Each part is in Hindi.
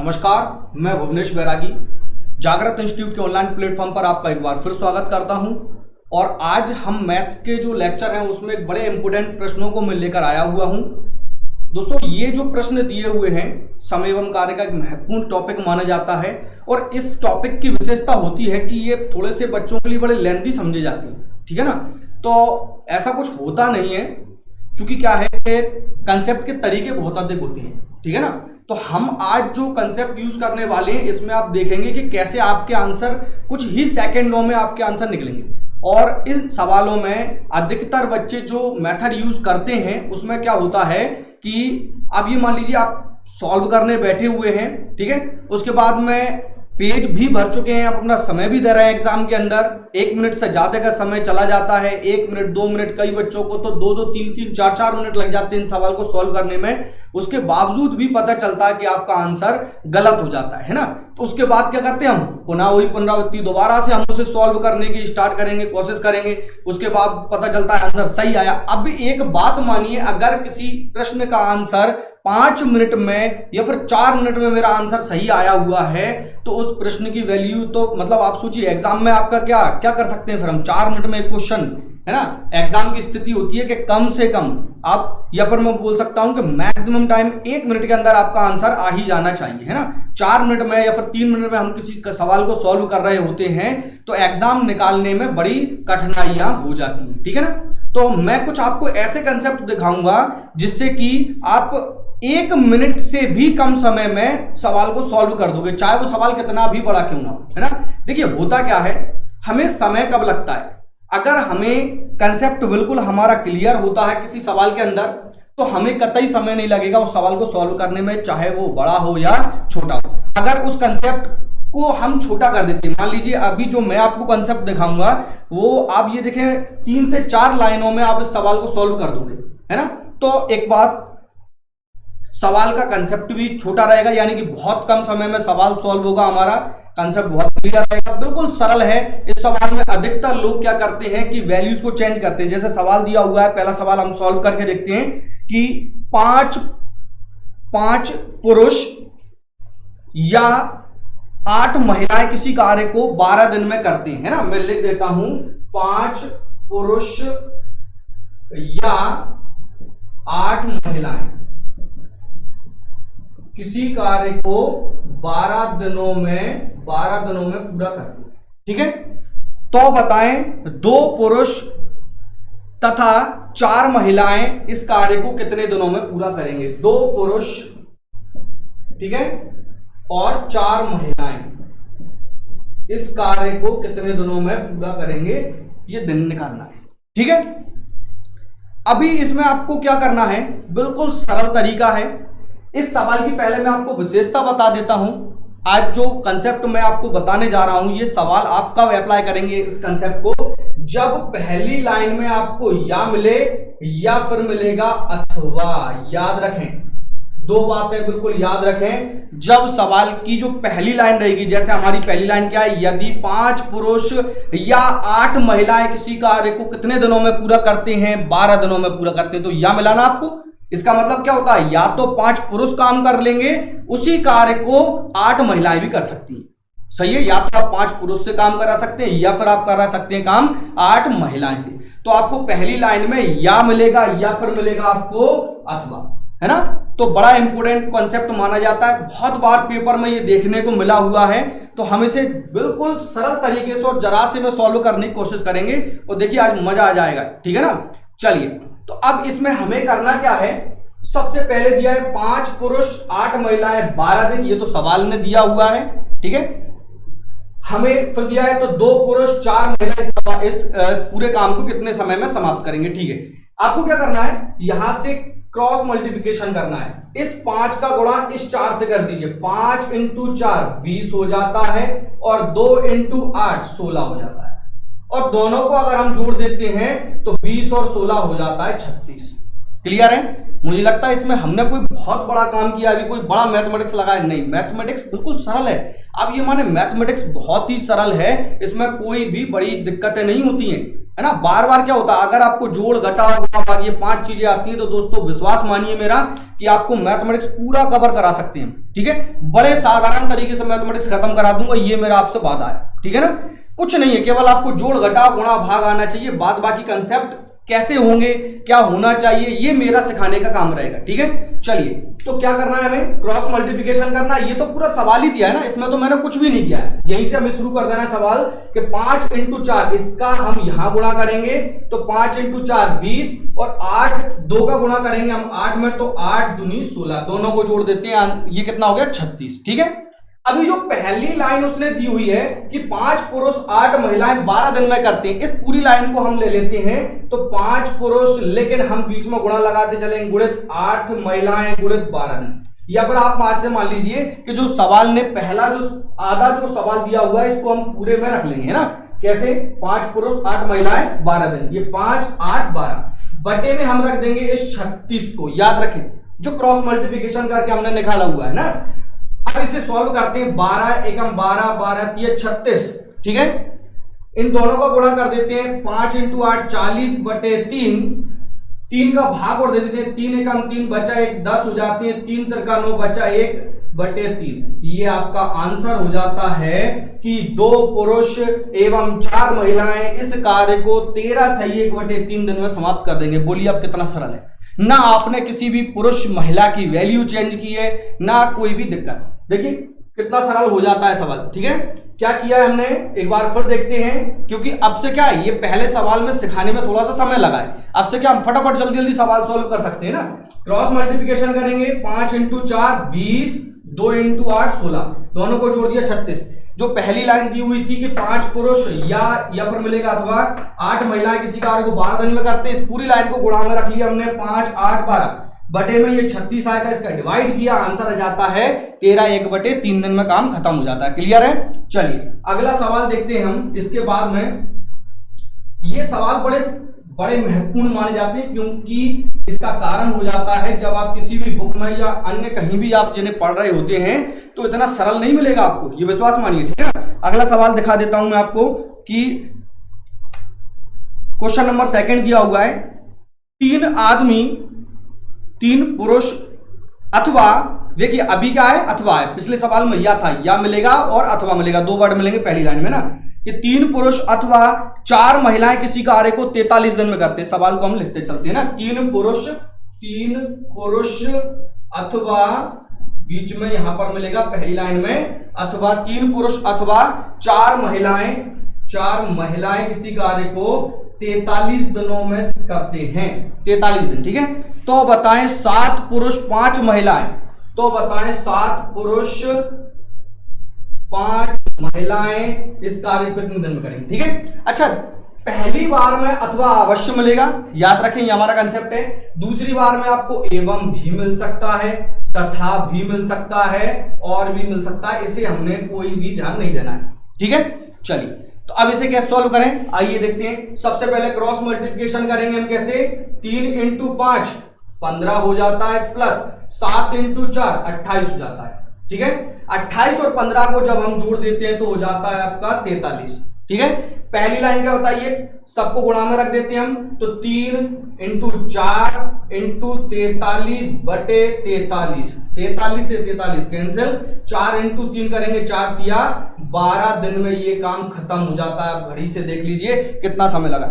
नमस्कार, मैं भुवनेश बैरागी जागृत इंस्टीट्यूट के ऑनलाइन प्लेटफॉर्म पर आपका एक बार फिर स्वागत करता हूं। और आज हम मैथ्स के जो लेक्चर हैं उसमें एक बड़े इंपोर्टेंट प्रश्नों को मैं लेकर आया हुआ हूं। दोस्तों, ये जो प्रश्न दिए हुए हैं समय एवं कार्य का एक महत्वपूर्ण टॉपिक माना जाता है और इस टॉपिक की विशेषता होती है कि ये थोड़े से बच्चों के लिए बड़े लेंथी समझे जाते हैं, ठीक है ना। तो ऐसा कुछ होता नहीं है, क्योंकि क्या है कि कंसेप्ट के तरीके बहुत अधिक होते हैं, ठीक है ना। तो हम आज जो कंसेप्ट यूज करने वाले हैं इसमें आप देखेंगे कि कैसे आपके आंसर कुछ ही सेकंडों में आपके आंसर निकलेंगे। और इन सवालों में अधिकतर बच्चे जो मेथड यूज करते हैं उसमें क्या होता है कि अब ये मान लीजिए आप सॉल्व करने बैठे हुए हैं, ठीक है, उसके बाद में पेज भी भर चुके हैं, आप अपना समय भी दे रहे हैं एग्जाम के अंदर, 1 मिनट से ज्यादा का समय चला जाता है, 1 मिनट 2 मिनट, कई बच्चों को तो 2-2 3-3 4-4 मिनट लग जाते हैं इन सवाल को सॉल्व करने में। उसके बावजूद भी पता चलता है कि आपका आंसर गलत हो जाता है ना। तो उसके बाद क्या करते हैं हम पुनः वही पुनरावृत्ति दोबारा से हम उसे सॉल्व करने की स्टार्ट करेंगे, कोशिश करेंगे, उसके बाद पता चलता है आंसर सही आया। अब एक बात मानिए, अगर किसी प्रश्न का आंसर 5 मिनट में या फिर 4 मिनट में मेरा आंसर सही आया हुआ है तो उस प्रश्न की वैल्यू तो मतलब आप सोचिए एग्जाम में आपका क्या क्या कर सकते हैं फिर हम 4 मिनट में एक क्वेश्चन, है ना। एग्जाम की स्थिति होती है कि कम से कम आप, या फिर मैं बोल सकता हूं कि मैक्सिमम टाइम 1 मिनट के अंदर आपका आंसर आ ही जाना चाहिए, है ना। 4 मिनट में या फिर 3 मिनट में हम किसी सवाल को सॉल्व कर रहे होते हैं तो एग्जाम निकालने में बड़ी कठिनाइयां हो जाती हैं, ठीक है ना। तो मैं कुछ आपको ऐसे कंसेप्ट दिखाऊंगा जिससे कि आप 1 मिनट से भी कम समय में सवाल को सॉल्व कर दोगे, चाहे वो सवाल कितना भी बड़ा क्यों ना हो, है ना। देखिए होता क्या है, हमें समय कब लगता है, अगर हमें कंसेप्ट बिल्कुल हमारा क्लियर होता है किसी सवाल के अंदर तो हमें कतई समय नहीं लगेगा उस सवाल को सॉल्व करने में, चाहे वो बड़ा हो या छोटा हो। अगर उस कंसेप्ट को हम छोटा कर देते हैं, मान लीजिए अभी जो मैं आपको कंसेप्ट दिखाऊंगा वो आप ये देखें 3 से 4 लाइनों में आप इस सवाल को सॉल्व कर दोगे, है ना। तो एक बात, सवाल का कंसेप्ट भी छोटा रहेगा, यानी कि बहुत कम समय में सवाल सॉल्व होगा, हमारा कंसेप्ट बहुत क्लियर रहेगा, बिल्कुल सरल है। इस सवाल में अधिकतर लोग क्या करते हैं कि वैल्यूज को चेंज करते हैं। जैसे सवाल दिया हुआ है, पहला सवाल हम सॉल्व करके देखते हैं कि 5 पुरुष या 8 महिलाएं किसी कार्य को 12 दिन में करती हैं, है ना। मैं लिख देता हूं 5 पुरुष या 8 महिलाएं किसी कार्य को 12 दिनों में पूरा करती है, ठीक है। तो बताएं 2 पुरुष तथा 4 महिलाएं इस कार्य को कितने दिनों में पूरा करेंगे। 2 पुरुष, ठीक है, और 4 महिलाएं इस कार्य को कितने दिनों में पूरा करेंगे, ये दिन निकालना है, ठीक है। अभी इसमें आपको क्या करना है, बिल्कुल सरल तरीका है। इस सवाल की पहले मैं आपको विशेषता बता देता हूं। आज जो कंसेप्ट मैं आपको बताने जा रहा हूं, ये सवाल आप कब अप्लाई करेंगे इस कंसेप्ट को, जब पहली लाइन में आपको या मिले या फिर मिलेगा अथवा। याद रखें, 2 बातें बिल्कुल याद रखें। जब सवाल की जो पहली लाइन रहेगी, जैसे हमारी पहली लाइन क्या है, यदि 5 पुरुष या 8 महिलाएं किसी कार्य को कितने दिनों में पूरा करते हैं, 12 दिनों में पूरा करते हैं, तो या मिलाना आपको। इसका मतलब क्या होता है, या तो 5 पुरुष काम कर लेंगे, उसी कार्य को 8 महिलाएं भी कर सकती हैं, सही है। या तो आप 5 पुरुष से काम करा सकते हैं या फिर आप करा सकते हैं काम 8 महिलाएं से। तो आपको पहली लाइन में या मिलेगा या फिर मिलेगा आपको अथवा, है ना। तो बड़ा इंपोर्टेंट कॉन्सेप्ट माना जाता है, बहुत बार पेपर में ये देखने को मिला हुआ है। तो हम इसे बिल्कुल सरल तरीके से और जरा से में सॉल्व करने की कोशिश करेंगे और देखिए आज मजा आ जाएगा, ठीक है ना। चलिए, तो अब इसमें हमें करना क्या है, सबसे पहले दिया है 5 पुरुष 8 महिलाएं 12 दिन, ये तो सवाल ने दिया हुआ है, ठीक है। हमें फिर दिया है तो 2 पुरुष 4 महिलाएं इस पूरे काम को कितने समय में समाप्त करेंगे, ठीक है। आपको क्या करना है, यहां से क्रॉस मल्टीप्लिकेशन करना है। इस 5 का गुणा इस 4 से कर दीजिए, 5 × 4 20 हो जाता है और 2 × 8 16 हो जाता है। और दोनों को अगर हम जोड़ देते हैं तो 20 और 16 हो जाता है 36। क्लियर है। मुझे लगता है इसमें हमने कोई बहुत बड़ा काम किया, अभी कोई बड़ा मैथमेटिक्स लगाया नहीं। मैथमेटिक्स बिल्कुल सरल है। अब ये माने मैथमेटिक्स बहुत ही सरल है, इसमें कोई भी बड़ी दिक्कतें नहीं होती हैं। है ना। बार बार क्या होता है, अगर आपको जोड़ घटा गुणा भाग ये 5 चीजें आती हैं तो दोस्तों विश्वास मानिए मेरा कि आपको मैथमेटिक्स पूरा कवर करा सकते हैं। ठीक है, बड़े साधारण तरीके से मैथमेटिक्स खत्म करा दूंगा, ये मेरा आपसे वादा है। ठीक है ना, कुछ नहीं है, केवल आपको जोड़ घटा गुणा भाग आना चाहिए। बाद बाकी कंसेप्ट कैसे होंगे, क्या होना चाहिए, ये मेरा सिखाने का काम रहेगा। ठीक है, चलिए तो क्या करना है, हमें क्रॉस मल्टीप्लिकेशन करना है। ये तो पूरा सवाल ही दिया है ना, इसमें तो मैंने कुछ भी नहीं किया है। यहीं से हमें शुरू कर देना है सवाल कि 5 × 4 इसका हम यहां गुणा करेंगे तो 5 × 4 20 और 8 2 का गुणा करेंगे हम 8 में तो 8 दूनी 16, दोनों को जोड़ देते हैं, ये कितना हो गया 36। ठीक है, अभी जो पहली लाइन उसने दी हुई है कि 5 पुरुष 8 महिलाएं 12 दिन में करते हैं, इस पूरी लाइन को हम ले लेते हैं तो 5 पुरुष, लेकिन हम बीच में गुणा लगाते चलेंगे, गुणित 8 महिलाएं गुणित 12 दिन। या फिर आप आज से मान लीजिए कि जो सवाल ने पहला जो आधा जो सवाल दिया हुआ है इसको हम पूरे में रख लेंगे, है ना। कैसे, 5 पुरुष 8 महिलाएं 12 दिन, ये 5 8 12 बटे में हम रख देंगे इस 36 को। याद रखें जो क्रॉस मल्टीप्लिकेशन करके हमने निकाला हुआ है ना। अब इसे सॉल्व करते हैं, 12 एकम 12 12 3 36। ठीक है, इन दोनों का गुणा कर देते हैं, 5 × 8 40 बटे 3, 3 का भाग और दे देते हैं, 3 एकम 3 बचा 1 10 हो जाते हैं, 3 × 9 बचा 1 बटे 3। ये आपका आंसर हो जाता है कि 2 पुरुष एवं 4 महिलाएं इस कार्य को 13 सही 1 बटे 3 दिन में समाप्त कर देंगे। बोलिए अब कितना सरल है, ना आपने किसी भी पुरुष महिला की वैल्यू चेंज की है, ना कोई भी दिक्कत। देखिए कितना सरल हो जाता है सवाल। ठीक है, क्या किया है हमने, एक बार फिर देखते हैं, क्योंकि अब से क्या है, ये पहले सवाल में सिखाने में थोड़ा सा समय लगा है, अब से क्या हम फटाफट जल्दी जल्दी सवाल सॉल्व कर सकते हैं ना। क्रॉस मल्टीप्लिकेशन करेंगे, 5 × 4 20, 2 × 8 16, दोनों को जोड़ दिया 36। जो पहली लाइन दी हुई थी कि 5 पुरुष या पर मिलेगा अथवा 8 महिलाएं किसी कार्य को 12 दिन में करते हैं, इस पूरी लाइन को गुणा में रख लिया हमने, 5 8 12 बटे में ये 36 आएगा, इसका डिवाइड किया, आंसर आ जाता है 13 1 बटे 3 दिन में काम खत्म हो जाता है। क्लियर है, चलिए अगला सवाल देखते हैं हम। इसके बाद में ये सवाल बड़े महत्वपूर्ण माने जाते हैं, क्योंकि इसका कारण हो जाता है जब आप किसी भी बुक में या अन्य कहीं भी आप जिन्हें पढ़ रहे होते हैं तो इतना सरल नहीं मिलेगा आपको, ये विश्वास मानिए। ठीक है, अगला सवाल दिखा देता हूं मैं आपको कि क्वेश्चन नंबर 2 दिया हुआ है, 3 आदमी 3 पुरुष अथवा, देखिए अभी क्या है, अथवा है, पिछले सवाल में या था, या मिलेगा और अथवा मिलेगा, 2 वर्ड मिलेंगे पहली लाइन में ना, कि 3 पुरुष अथवा 4 महिलाएं किसी कार्य को 43 दिन में करते हैं। सवाल को हम लिखते चलते हैं ना, 3 पुरुष अथवा, बीच में यहां पर मिलेगा पहली लाइन में, अथवा 3 पुरुष अथवा 4 महिलाएं किसी कार्य को 43 दिनों में करते हैं, 43 दिन। ठीक है, तो बताएं 7 पुरुष 5 महिलाएं, तो बताएं 7 पुरुष 5 महिलाएं इस कार्य को कितने दिन में करेंगे। ठीक है, अच्छा पहली बार में अथवा अवश्य मिलेगा, याद रखें ये हमारा कंसेप्ट है। दूसरी बार में आपको एवं भी मिल सकता है, तथा भी मिल सकता है, और भी मिल सकता है, इसे हमने कोई भी ध्यान नहीं देना है। ठीक है, चलिए तो अब इसे कैसे सॉल्व करें, आइए देखते हैं। सबसे पहले क्रॉस मल्टीप्लिकेशन करेंगे हम कैसे, 3 × 5 15 हो जाता है, प्लस 7 × 4 28 हो जाता है। ठीक है, 28 और 15 को जब हम जोड़ देते हैं तो हो जाता है आपका 43। ठीक है, पहली लाइन क्या बताइए, सबको गुणा में रख देते हैं हम, तो 3 × 4 × 43 बटे 43, 43 से 43 कैंसिल, 4 × 3 करेंगे, 4 तिया 12 दिन में ये काम खत्म हो जाता है। आप घड़ी से देख लीजिए कितना समय लगा,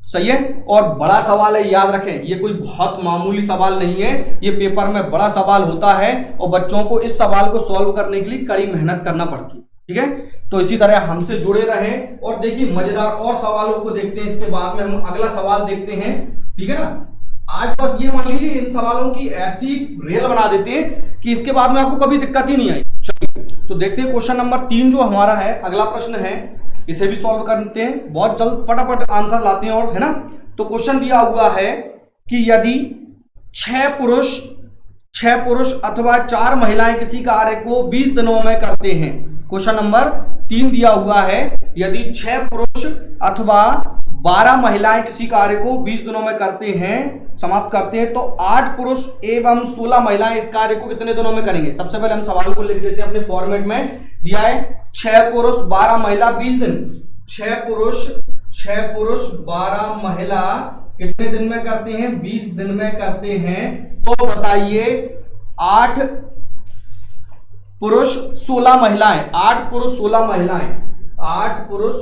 सही है। और बड़ा सवाल है, याद रखें ये कोई बहुत मामूली सवाल नहीं है, ये पेपर में बड़ा सवाल होता है और बच्चों को इस सवाल को सॉल्व करने के लिए कड़ी मेहनत करना पड़ती है। ठीक है, तो इसी तरह हमसे जुड़े रहें और देखिए मजेदार और सवालों को देखते हैं। इसके बाद में हम अगला सवाल देखते हैं। ठीक है ना, आज बस ये मान लीजिए इन सवालों की ऐसी रेल बना देते हैं कि इसके बाद में आपको कभी दिक्कत ही नहीं आई। चलिए तो देखते हैं क्वेश्चन नंबर 3 जो हमारा है, अगला प्रश्न है, इसे भी सॉल्व करते हैं, बहुत जल्द फटाफट आंसर लाते हैं, और है ना। तो क्वेश्चन दिया हुआ है कि यदि 6 पुरुष अथवा 4 महिलाएं किसी कार्य को 20 दिनों में करते हैं। क्वेश्चन नंबर 3 दिया हुआ है, यदि 6 पुरुष अथवा 12 महिलाएं किसी कार्य को 20 दिनों में करते हैं, समाप्त करते हैं, तो 8 पुरुष एवं 16 महिलाएं इस कार्य को कितने दिनों में करेंगे। सबसे पहले हम सवाल को लिख देते हैं अपने फॉर्मेट में, दिया है 6 पुरुष 12 महिला 20 दिन, 6 पुरुष 6 पुरुष 12 महिला कितने दिन में करते हैं? 20 दिन में करते हैं। तो बताइए 8 पुरुष 16 महिलाएं, 8 पुरुष 16 महिलाएं, 8 पुरुष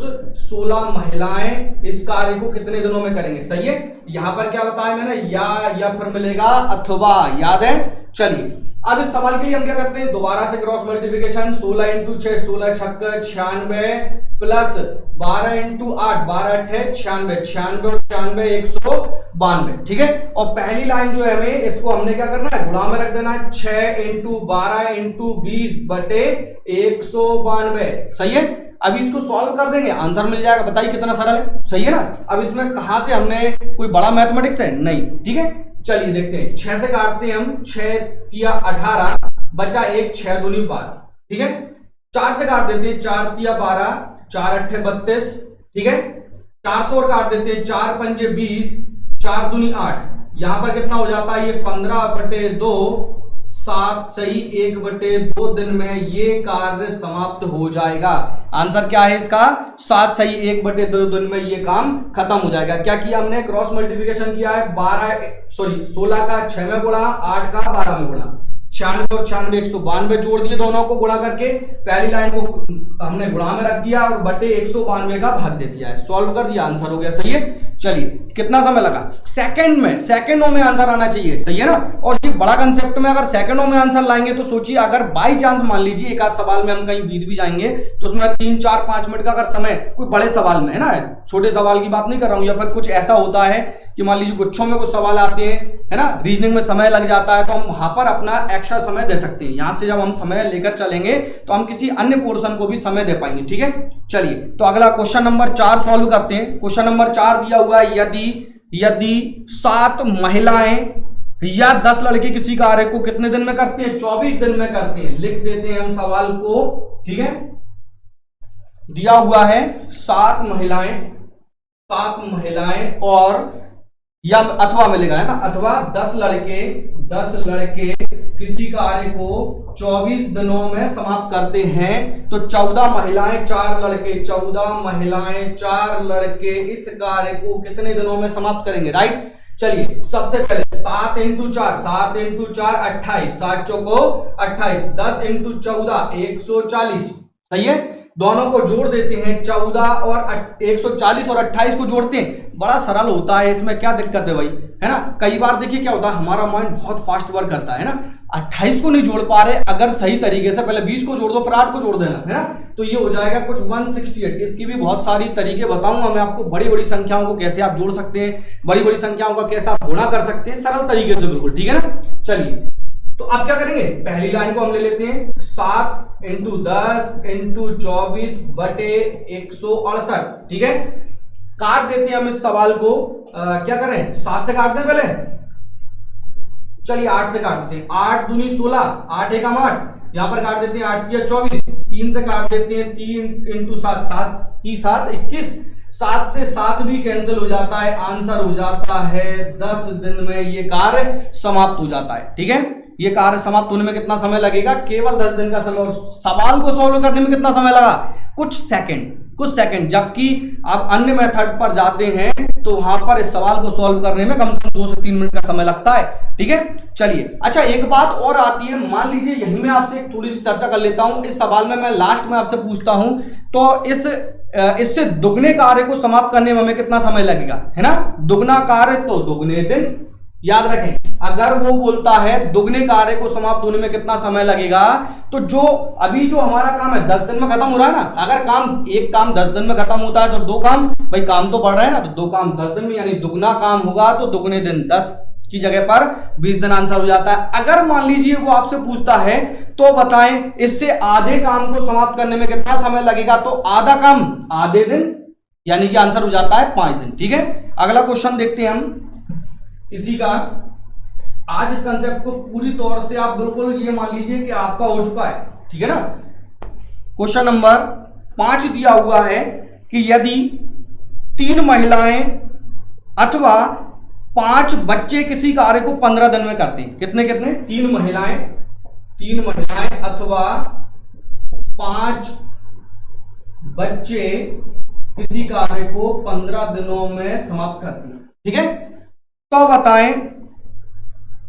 16 महिलाएं इस कार्य को कितने दिनों में करेंगे? सही है। यहां पर क्या बताया मैंने? या फिर मिलेगा अथवा, याद है। चलिए अब इस सवाल के लिए हम क्या करते हैं? दोबारा से क्रॉस मल्टीप्लिकेशन, 16 इंटू 6 16 छक्क 96 प्लस 12 इंटू 8 12 अट्ठे 96, 96 और 96 192। ठीक है। और पहली लाइन जो है हमें इसको हमने क्या करना है? गुणा में रख देना है। 6 इंटू 12 इंटू 20 बटे 192। सही है। अभी इसको सॉल्व कर देंगे, आंसर मिल जाएगा। बताइए कितना सरल है। सही है ना। अब इसमें कहां से हमने, कोई बड़ा मैथमेटिक्स है? नहीं। ठीक है। चलिए देखते हैं। 6 से काटते हैं हम, 6 तिया 18 बचा 1, 6 दूनी 12। ठीक है। 4 से काट देते हैं, 4 तिया 12, 4 अट्ठे 32। ठीक है। 4 से और काट देते हैं, 4 पंजे 20, 4 दूनी 8। यहां पर कितना हो जाता है? ये 15 बटे 2, 7 सही 1 बटे 2 दिन में ये कार्य समाप्त हो जाएगा। आंसर क्या है इसका? 7 सही 1 बटे 2 दिन में ये काम खत्म हो जाएगा। क्या किया हमने? क्रॉस मल्टीप्लिकेशन किया है। 16 का 6 में गुणा, 8 का 12 में गुणा, 96 और 96 192 जोड़ दिए, दोनों को गुणा करके पहली लाइन को हमने गुणा में रख दिया और बटे 192 का भाग दे दिया है। सॉल्व कर दिया, आंसर हो गया। सही है। चलिए कितना समय लगा? सेकंड में, सेकंडों में आंसर आना चाहिए। सही है ना। और ये बड़ा कंसेप्ट में अगर सेकंडों में आंसर लाएंगे तो सोचिए, अगर बाई चांस मान लीजिए एक आध सवाल में हम कहीं बीत भी जाएंगे तो उसमें 3 4 5 मिनट का अगर समय, कोई बड़े सवाल में है ना, छोटे सवाल की बात नहीं कर रहा हूं, या फिर कुछ ऐसा होता है कि मान लीजिए गुच्छों में कुछ सवाल आते हैं, है ना, रीजनिंग में समय लग जाता है, तो हम वहां पर अपना एक्स्ट्रा समय दे सकते हैं। यहां से जब हम समय लेकर चलेंगे तो हम किसी अन्य पोर्शन को भी समय दे पाएंगे। ठीक है। चलिए तो अगला क्वेश्चन नंबर 4 सॉल्व करते हैं। क्वेश्चन नंबर 4 दिया हुआ है, यदि 7 महिलाएं या 10 लड़के किसी कार्य को कितने दिन में करते हैं? 24 दिन में करते हैं। लिख देते हैं हम सवाल को। ठीक है। दिया हुआ है 7 महिलाएं और या अथवा मिलेगा, है ना, अथवा 10 लड़के किसी कार्य को 24 दिनों में समाप्त करते हैं। तो 14 महिलाएं 4 लड़के इस कार्य को कितने दिनों में समाप्त करेंगे? राइट। चलिए सबसे पहले 7 इंटू 4 28, 7 चौको 28, 10 इंटू 14 140। सही है। दोनों को जोड़ देते हैं, 14 और 140 और 28 को जोड़ते हैं। बड़ा सरल होता है, इसमें क्या दिक्कत है भाई, है ना। कई बार देखिए क्या होता है, हमारा माइंड बहुत फास्ट वर्क करता है ना। 28 को नहीं जोड़ पा रहे, अगर सही तरीके से पहले 20 को जोड़ दो, फिर 8 को जोड़ देना, है ना, तो ये हो जाएगा कुछ 168। इसकी भी बहुत सारी तरीके बताऊंगा मैं आपको। बड़ी बड़ी संख्याओं को कैसे आप जोड़ सकते हैं, बड़ी बड़ी संख्याओं का कैसे आप गुणा कर सकते हैं, सरल तरीके से, बिल्कुल। ठीक है ना। चलिए तो अब क्या करेंगे? पहली लाइन को हम ले लेते हैं, 7 इंटू 10 इंटू 24 बटे 168। ठीक है। काट देते हैं हम इस सवाल को। क्या करें? 7 से काट दें पहले। चलिए 8 से काट देते हैं। 8 दूनी 16, 8 एकम 8, यहां पर काट देते हैं 8 तिया 24। 3 से काट देते हैं, 3 इंटू 7 7 3 7 21। 7 से 7 भी कैंसिल हो जाता है। आंसर हो जाता है 10 दिन में ये कार्य समाप्त हो जाता है। ठीक है। ये कार्य समाप्त होने में कितना समय लगेगा? केवल 10 दिन का समय। और सवाल को सॉल्व करने में कितना समय लगा? कुछ सेकंड। जबकि आप अन्य मेथड पर जाते हैं तो वहां पर इस सवाल को सॉल्व करने में कम से कम 2 से 3 मिनट का समय लगता है। ठीक है। चलिए अच्छा, एक बात और आती है, मान लीजिए यही मैं आपसे एक थोड़ी सी चर्चा कर लेता हूं। इस सवाल में मैं लास्ट में आपसे पूछता हूं तो इससे दुगने कार्य को समाप्त करने में हमें कितना समय लगेगा, है ना। दुगना कार्य तो दुगने दिन। याद रखें, अगर वो बोलता है दुगने कार्य को समाप्त होने में कितना समय लगेगा, तो जो अभी जो हमारा काम है 10 दिन में खत्म हो रहा है ना। अगर एक काम 10 दिन में खत्म होता है तो 2 काम, भाई काम तो बढ़ रहा है ना, तो 2 काम 10 दिन में, यानी दुगना काम होगा तो दुगने दिन 10 की जगह पर 20 दिन आंसर हो जाता है। अगर मान लीजिए वो आपसे पूछता है तो बताएं इससे आधे काम को समाप्त करने में कितना समय लगेगा, तो आधा काम आधे दिन, यानी कि आंसर हो जाता है 5 दिन। ठीक है। अगला क्वेश्चन देखते हैं हम इसी का। आज इस कंसेप्ट को पूरी तौर से आप बिल्कुल ये मान लीजिए कि आपका हो चुका है। ठीक है ना। क्वेश्चन नंबर 5 दिया हुआ है कि यदि 3 महिलाएं अथवा 5 बच्चे किसी कार्य को 15 दिन में करते हैं। कितने? 3 महिलाएं अथवा 5 बच्चे किसी कार्य को 15 दिनों में समाप्त करती है। ठीक है, तो बताएं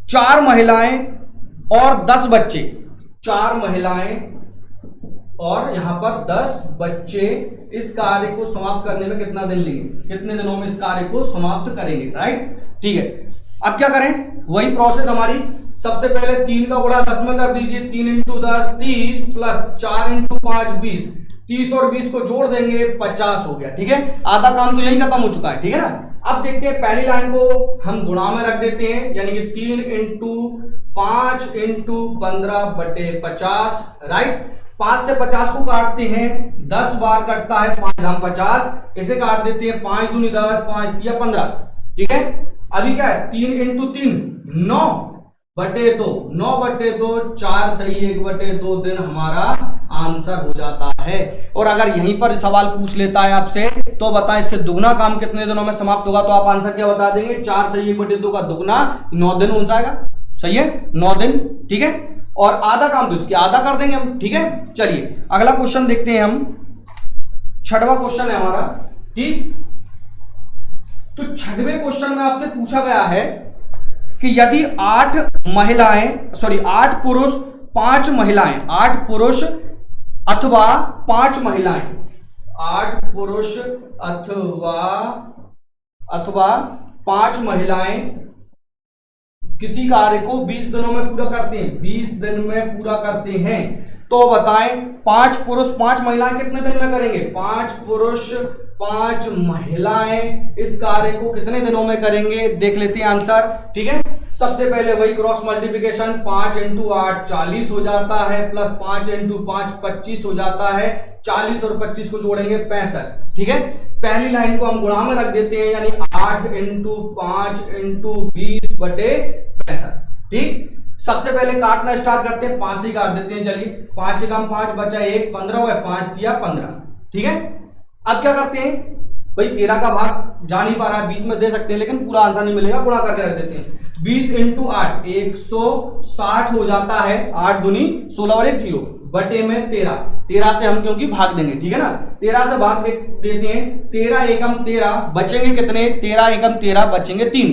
4 महिलाएं और 10 बच्चे, 4 महिलाएं और यहां पर 10 बच्चे इस कार्य को समाप्त करने में कितना दिन लेंगे, कितने दिनों में इस कार्य को समाप्त करेंगे। राइट, ठीक है। अब क्या करें, वही प्रोसेस हमारी, सबसे पहले 3 का गुणा 10 में कर दीजिए, 3 × 10 30 प्लस 4 × 5 20, 30 और 20 को जोड़ देंगे 50 हो गया। ठीक है, आधा काम तो यही खत्म हो चुका है। ठीक है ना, अब देखते हैं पहली लाइन को हम गुणा में रख देते हैं, यानी कि 3 × 5 × 15/50। राइट, 5 से 50 को काटते हैं, 10 बार कटता है 5 × 50, इसे काट देते हैं 5 दूनी 10, 5 × 3 15। ठीक है, अभी क्या है, 3 × 3 9/2, 9/2 4 सही 1/2 दिन हमारा आंसर हो जाता है। और अगर यहीं पर सवाल पूछ लेता है आपसे तो बताएं इससे दुगना काम कितने दिनों में समाप्त होगा, तो आप आंसर क्या बता देंगे, 4 सही 1/2 का दुगना 9 दिन हो जाएगा। सही है, 9 दिन। ठीक है, और आधा काम तो इसके आधा कर देंगे हम। ठीक है, चलिए अगला क्वेश्चन देखते हैं हम, 6वां क्वेश्चन है हमारा। ठीक, तो 6वें क्वेश्चन में आपसे पूछा गया है कि यदि 8 पुरुष 5 महिलाएं, 8 पुरुष अथवा 5 महिलाएं, 8 पुरुष अथवा 5 महिलाएं किसी कार्य को 20 दिनों में पूरा करते हैं, 20 दिन में पूरा करते हैं, तो बताएं 5 पुरुष 5 महिलाएं कितने दिन में करेंगे, 5 पुरुष 5 महिलाएं इस कार्य को कितने दिनों में करेंगे, देख लेते हैं आंसर। ठीक है, सबसे पहले वही क्रॉस मल्टीप्लिकेशन, 5 × 8 40 हो जाता है, प्लस 5 × 5 25 हो जाता है, 40 और 25 को जोड़ेंगे 65। ठीक है, पहली लाइन को हम गुणा में रख देते हैं, यानी 8 × 5 × 20/65। ठीक, सबसे पहले काटना स्टार्ट करते हैं, 5 ही काट देते हैं। चलिए 5 × 5 बचा 1, 15 हुआ, 5 × 3 15। ठीक है, अब क्या करते हैं भाई, 13 का भाग जा नहीं पा रहा है, 20 में दे सकते हैं लेकिन पूरा आंसर नहीं मिलेगा, गुणा करके रख देते हैं। 20 × 8 160 हो जाता है, 8 दूनी 16 और 1 0 बटे में 13 से हम क्योंकि भाग देंगे। ठीक है ना, 13 से भाग देते हैं, 13 एकम 13 बचेंगे कितने, 13 एकम 13 बचेंगे 3।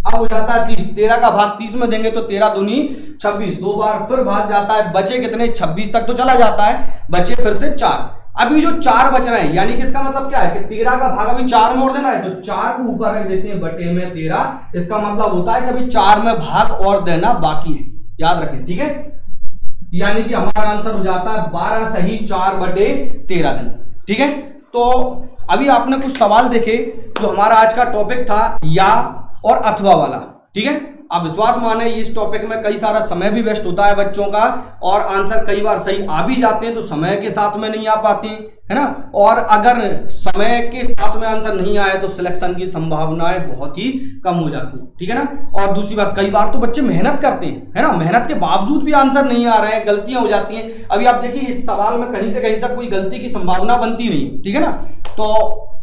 अब हो जाता है 30, 13 का भाग 30 में देंगे तो 13 दूनी 26, 2 बार फिर भाग जाता है, बचे कितने 26 तक तो चला जाता है, बचे फिर से 4। अभी जो 4 बच रहे हैं, यानी कि इसका मतलब क्या है कि 13 का भाग अभी 4 में और देना है, तो 4 को ऊपर रख देते हैं बटे में 13। इसका मतलब होता है कि अभी 4 में भाग और देना बाकी है, याद रखें। ठीक है, यानी कि हमारा आंसर हो जाता है 12 सही 4/13 दिन। ठीक है, तो अभी आपने कुछ सवाल देखे, जो हमारा आज का टॉपिक था या और अथवा वाला। ठीक है, आप विश्वास माने इस टॉपिक में कई सारा समय भी वेस्ट होता है बच्चों का, और आंसर कई बार सही आ भी जाते हैं तो समय के साथ में नहीं आ पाते, है ना। और अगर समय के साथ में आंसर नहीं आए तो सिलेक्शन की संभावनाएं बहुत ही कम हो जाती है। ठीक है ना, और दूसरी बात, कई बार तो बच्चे मेहनत करते हैं, है ना, मेहनत के बावजूद भी आंसर नहीं आ रहे हैं, गलतियां हो जाती हैं। अभी आप देखिए इस सवाल में कहीं से कहीं तक कोई गलती की संभावना बनती नहीं। ठीक है ना, तो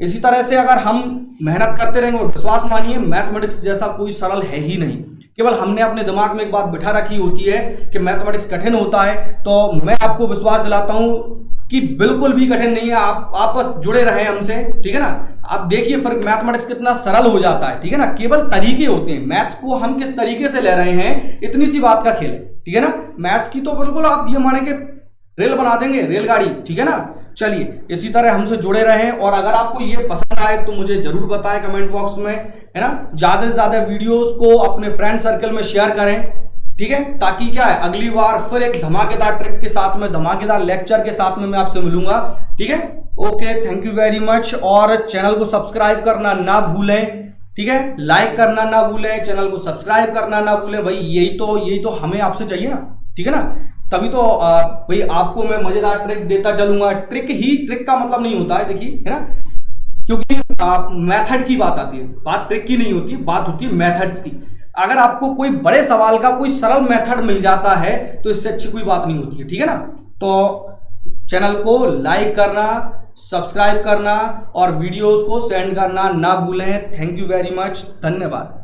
इसी तरह से अगर हम मेहनत करते रहेंगे, और विश्वास मानिए मैथमेटिक्स जैसा कोई सरल है ही नहीं, केवल हमने अपने दिमाग में एक बात बिठा रखी होती है कि मैथमेटिक्स कठिन होता है। तो मैं आपको विश्वास दिलाता हूं कि बिल्कुल भी कठिन नहीं है, आप बस जुड़े रहे हमसे। ठीक है ना, आप देखिए फिर मैथमेटिक्स कितना सरल हो जाता है। ठीक है ना, केवल तरीके होते हैं, मैथ्स को हम किस तरीके से ले रहे हैं, इतनी सी बात का खेल है। ठीक है ना, मैथ्स की तो बिल्कुल आप ये माने कि रेल बना देंगे, रेलगाड़ी। ठीक है ना, चलिए इसी तरह हमसे जुड़े रहें, और अगर आपको ये पसंद आए तो मुझे जरूर बताएं कमेंट बॉक्स में, है ना। ज्यादा से ज्यादा वीडियोस को अपने फ्रेंड सर्कल में शेयर करें। ठीक है, ताकि क्या है, अगली बार फिर एक धमाकेदार ट्रिक के साथ में, धमाकेदार लेक्चर के साथ में मैं आपसे मिलूंगा। ठीक है, okay, thank you very much. और चैनल को सब्सक्राइब करना ना भूलें। ठीक है, लाइक करना ना भूलें, चैनल को सब्सक्राइब करना ना भूलें। भाई यही तो हमें आपसे चाहिए ना। ठीक है ना, तभी तो भाई आपको मैं मजेदार ट्रिक देता चलूंगा। ट्रिक का मतलब नहीं होता है, देखिए, है ना, क्योंकि मेथड की बात आती है, बात ट्रिक की नहीं होती, बात होती है मेथड्स की। अगर आपको कोई बड़े सवाल का कोई सरल मेथड मिल जाता है तो इससे अच्छी कोई बात नहीं होती है। ठीक है ना, तो चैनल को लाइक करना, सब्सक्राइब करना और वीडियोस को सेंड करना ना भूलें। थैंक यू वेरी मच, धन्यवाद।